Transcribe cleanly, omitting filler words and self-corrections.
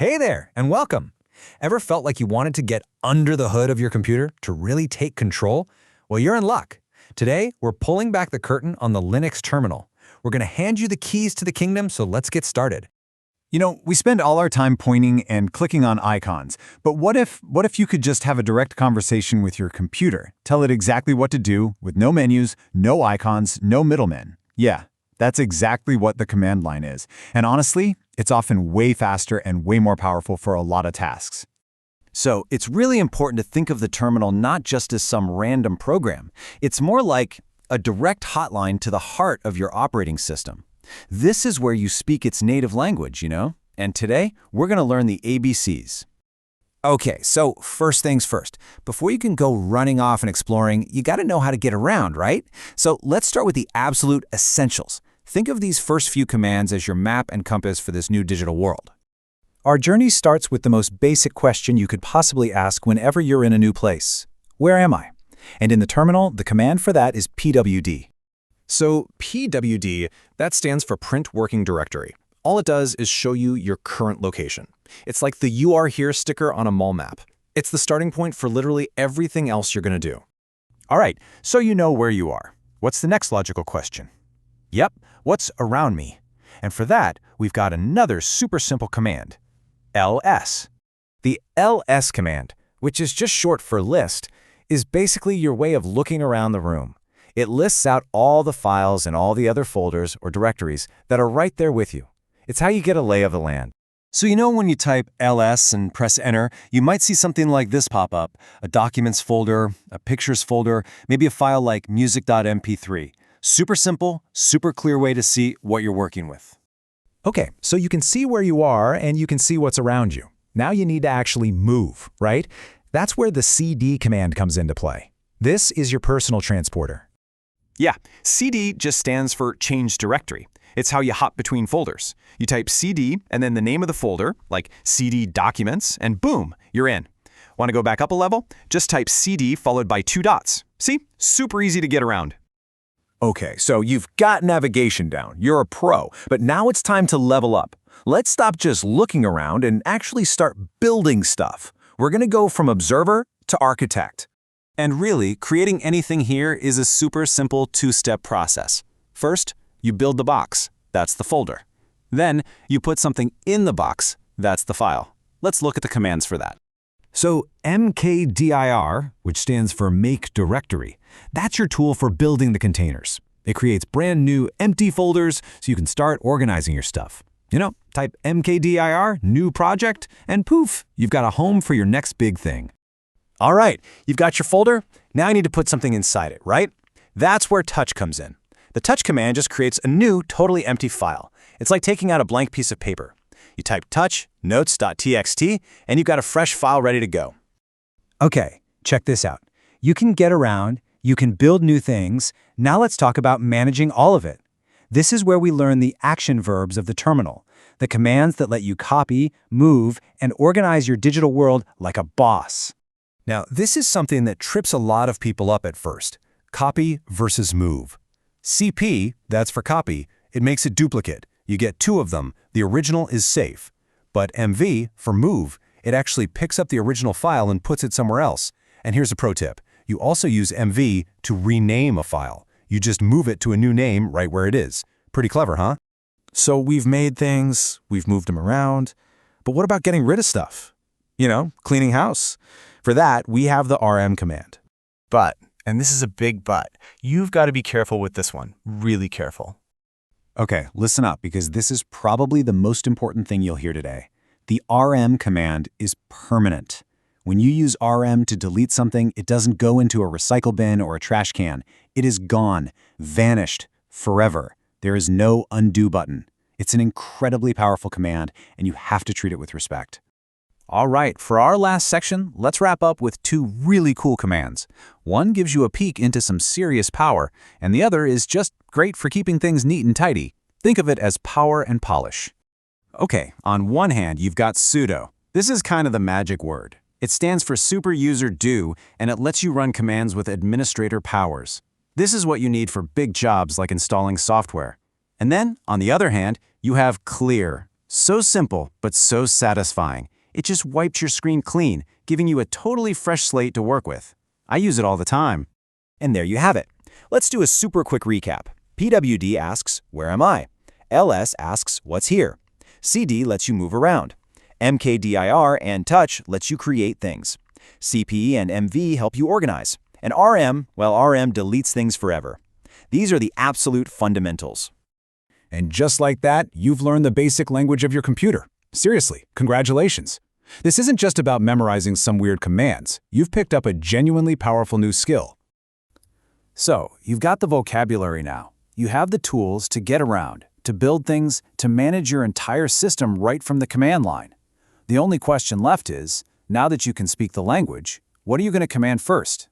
Hey there, and welcome. Ever felt like you wanted to get under the hood of your computer to really take control? Well, you're in luck. Today, we're pulling back the curtain on the Linux terminal. We're going to hand you the keys to the kingdom, so let's get started. We spend all our time pointing and clicking on icons, but what if you could just have a direct conversation with your computer? Tell it exactly what to do with no menus, no icons, no middlemen. Yeah, that's exactly what the command line is. And honestly, it's often way faster and way more powerful for a lot of tasks. So it's really important to think of the terminal not just as some random program. It's more like a direct hotline to the heart of your operating system. This is where you speak its native language, And today, we're going to learn the ABCs. Okay, so first things first. Before you can go running off and exploring, you got to know how to get around, right? So let's start with the absolute essentials. Think of these first few commands as your map and compass for this new digital world. Our journey starts with the most basic question you could possibly ask whenever you're in a new place. Where am I? And in the terminal, the command for that is pwd. So pwd, that stands for Print Working Directory. All it does is show you your current location. It's like the "You Are Here" sticker on a mall map. It's the starting point for literally everything else you're going to do. All right, so you know where you are. What's the next logical question? Yep, what's around me? And for that, we've got another super simple command, ls. The ls command, which is just short for list, is basically your way of looking around the room. It lists out all the files and all the other folders or directories that are right there with you. It's how you get a lay of the land. So when you type ls and press enter, you might see something like this pop up, a documents folder, a pictures folder, maybe a file like music.mp3. Super simple, super clear way to see what you're working with. Okay, so you can see where you are and you can see what's around you. Now you need to actually move, right? That's where the cd command comes into play. This is your personal transporter. Yeah, CD just stands for Change Directory. It's how you hop between folders. You type CD and then the name of the folder, like CD Documents, and boom, you're in. Want to go back up a level? Just type CD followed by 2 dots. See? Super easy to get around. Okay, so you've got navigation down. You're a pro, but now it's time to level up. Let's stop just looking around and actually start building stuff. We're going to go from observer to architect. And really, creating anything here is a super simple 2-step process. First, you build the box. That's the folder. Then, you put something in the box. That's the file. Let's look at the commands for that. So mkdir, which stands for make directory, that's your tool for building the containers. It creates brand new empty folders so you can start organizing your stuff. Type mkdir, new project, and poof, you've got a home for your next big thing. All right, you've got your folder. Now you need to put something inside it, right? That's where touch comes in. The touch command just creates a new, totally empty file. It's like taking out a blank piece of paper. You type touch, notes.txt, and you've got a fresh file ready to go. Okay, check this out. You can get around, you can build new things. Now let's talk about managing all of it. This is where we learn the action verbs of the terminal, the commands that let you copy, move, and organize your digital world like a boss. Now, this is something that trips a lot of people up at first. Copy versus move. CP, that's for copy, it makes a duplicate. You get 2 of them. The original is safe. But MV, for move, it actually picks up the original file and puts it somewhere else. And here's a pro tip. You also use MV to rename a file. You just move it to a new name right where it is. Pretty clever, huh? So we've made things, we've moved them around. But what about getting rid of stuff? Cleaning house. For that, we have the rm command. But, and this is a big but, you've got to be careful with this one. Really careful. Okay, listen up because this is probably the most important thing you'll hear today. The rm command is permanent. When you use rm to delete something, it doesn't go into a recycle bin or a trash can. It is gone, vanished, forever. There is no undo button. It's an incredibly powerful command, and you have to treat it with respect. All right, for our last section, let's wrap up with 2 really cool commands. One gives you a peek into some serious power, and the other is just great for keeping things neat and tidy. Think of it as power and polish. Okay, on one hand, you've got sudo. This is kind of the magic word. It stands for super user do, and it lets you run commands with administrator powers. This is what you need for big jobs like installing software. And then, on the other hand, you have clear. So simple, but so satisfying. It just wiped your screen clean, giving you a totally fresh slate to work with. I use it all the time. And there you have it. Let's do a super quick recap. PWD asks, where am I? LS asks, what's here? CD lets you move around. mkdir and touch lets you create things. CP and MV help you organize. And RM, well, RM deletes things forever. These are the absolute fundamentals. And just like that, you've learned the basic language of your computer. Seriously, congratulations. This isn't just about memorizing some weird commands. You've picked up a genuinely powerful new skill. So, you've got the vocabulary now. You have the tools to get around, to build things, to manage your entire system right from the command line. The only question left is, now that you can speak the language, what are you going to command first?